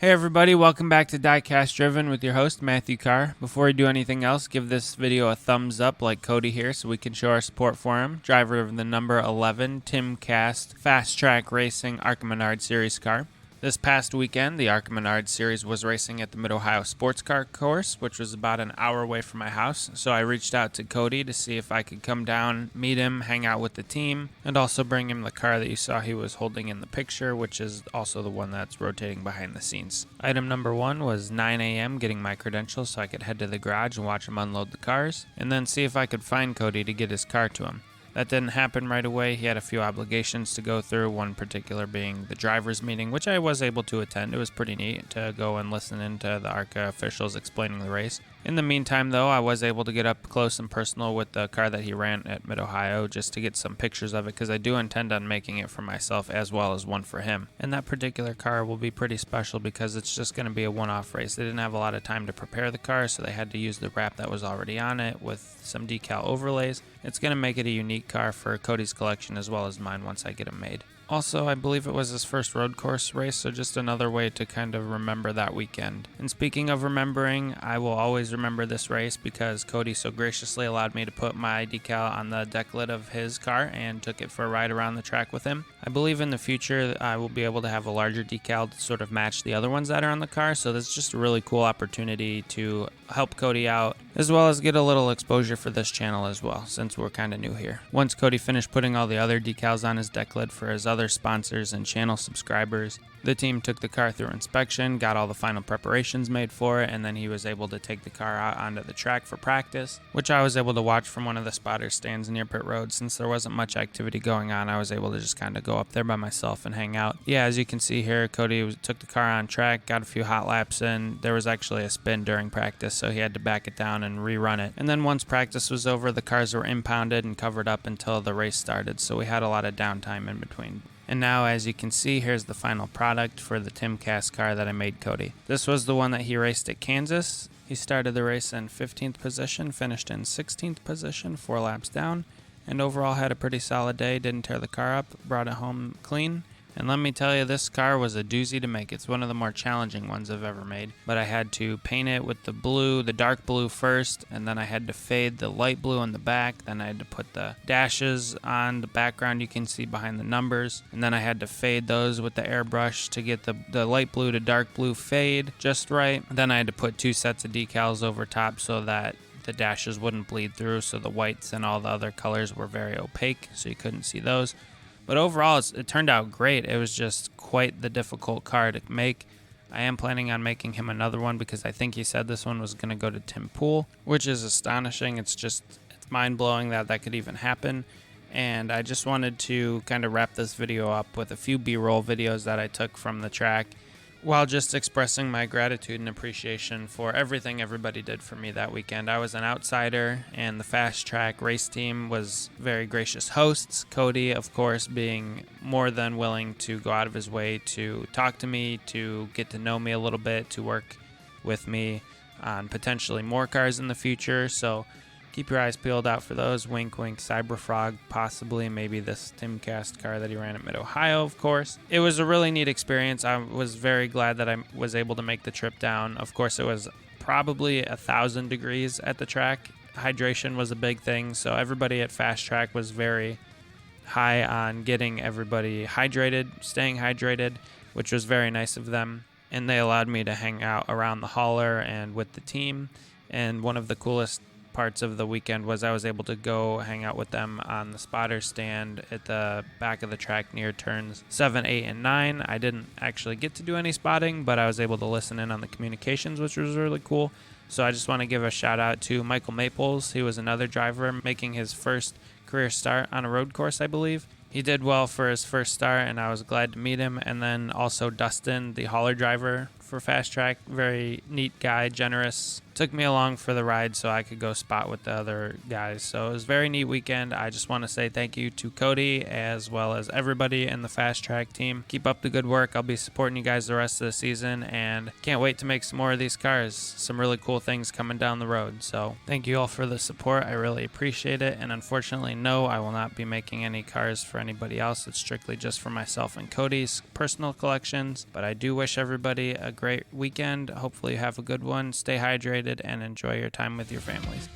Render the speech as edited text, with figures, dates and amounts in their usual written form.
Hey everybody, welcome back to Diecast Driven with your host Matthew Carr. Before we do anything else, give this video a thumbs up like Cody here so we can show our support for him. Driver of the number 11 Timcast Fast Track Racing ARCA Series car. This past weekend, the ARCA Series was racing at the Mid-Ohio Sports Car Course, which was about an hour away from my house. So I reached out to Cody to see if I could come down, meet him, hang out with the team, and also bring him the car that you saw he was holding in the picture, which is also the one that's rotating behind the scenes. Item number 1 was 9 a.m. getting my credentials so I could head to the garage and watch him unload the cars, and then see if I could find Cody to get his car to him. That didn't happen right away. He had a few obligations to go through, one particular being the driver's meeting, which I was able to attend. It was pretty neat to go and listen into the ARCA officials explaining the race. In the meantime, though, I was able to get up close and personal with the car that he ran at Mid-Ohio just to get some pictures of it because I do intend on making it for myself as well as one for him. And that particular car will be pretty special because it's just going to be a one-off race. They didn't have a lot of time to prepare the car, so they had to use the wrap that was already on it with some decal overlays. It's going to make it a unique car for Cody's collection as well as mine once I get it made. Also, I believe it was his first road course race, so just another way to kind of remember that weekend. And speaking of remembering, I will always remember this race because Cody so graciously allowed me to put my decal on the deck lid of his car and took it for a ride around the track with him. I believe in the future I will be able to have a larger decal to sort of match the other ones that are on the car, so this is just a really cool opportunity to help Cody out, as well as get a little exposure for this channel as well, since we're kind of new here. Once Cody finished putting all the other decals on his deck lid for his other sponsors and channel subscribers, the team took the car through inspection, got all the final preparations made for it, and then he was able to take the car out onto the track for practice, which I was able to watch from one of the spotter stands near pit road. Since there wasn't much activity going on, I was able to just kind of go up there by myself and hang out. Yeah, as you can see here, Cody took the car on track, got a few hot laps in. There was actually a spin during practice, so he had to back it down and rerun it. And then once practice was over, the cars were impounded and covered up until the race started, so we had a lot of downtime in between. And now, as you can see, here's the final product for the Timcast car that I made Cody. This was the one that he raced at Kansas. He started the race in 15th position, finished in 16th position, 4 laps down, and overall had a pretty solid day, didn't tear the car up, brought it home clean. And let me tell you, this car was a doozy to make. It's one of the more challenging ones I've ever made. But I had to paint it with the blue, the dark blue first, and then I had to fade the light blue on the back. Then I had to put the dashes on the background you can see behind the numbers. And then I had to fade those with the airbrush to get the light blue to dark blue fade just right. Then I had to put 2 sets of decals over top so that the dashes wouldn't bleed through, so the whites and all the other colors were very opaque, so you couldn't see those. But overall, it turned out great. It was just quite the difficult car to make. I am planning on making him another one because I think he said this one was going to go to Tim Pool, which is astonishing. It's mind-blowing that could even happen. And I just wanted to kind of wrap this video up with a few B-roll videos that I took from the track, while just expressing my gratitude and appreciation for everything everybody did for me that weekend. I was an outsider, and the Fast Track race team was very gracious hosts. Cody, of course, being more than willing to go out of his way to talk to me, to get to know me a little bit, to work with me on potentially more cars in the future. So keep your eyes peeled out for those. Wink, wink, Cyberfrog, possibly, maybe this Timcast car that he ran at Mid-Ohio, of course. It was a really neat experience. I was very glad that I was able to make the trip down. Of course, it was probably 1,000 degrees at the track. Hydration was a big thing, so everybody at Fast Track was very high on getting everybody hydrated, staying hydrated, which was very nice of them. And they allowed me to hang out around the hauler and with the team. And one of the coolest parts of the weekend was I was able to go hang out with them on the spotter stand at the back of the track near turns 7, 8, and 9. I didn't actually get to do any spotting, but I was able to listen in on the communications, which was really cool. So I just want to give a shout out to Michael Maples. He was another driver making his first career start on a road course, I believe. He did well for his first start, and I was glad to meet him. And then also Dustin, the hauler driver for Fast Track, very neat guy, generous. Took me along for the ride so I could go spot with the other guys. So it was a very neat weekend. I just want to say thank you to Cody as well as everybody in the Fast Track team. Keep up the good work. I'll be supporting you guys the rest of the season and can't wait to make some more of these cars. Some really cool things coming down the road. So thank you all for the support. I really appreciate it. And unfortunately, no, I will not be making any cars for anybody else. It's strictly just for myself and Cody's personal collections. But I do wish everybody a great weekend. Hopefully you have a good one. Stay hydrated and enjoy your time with your families.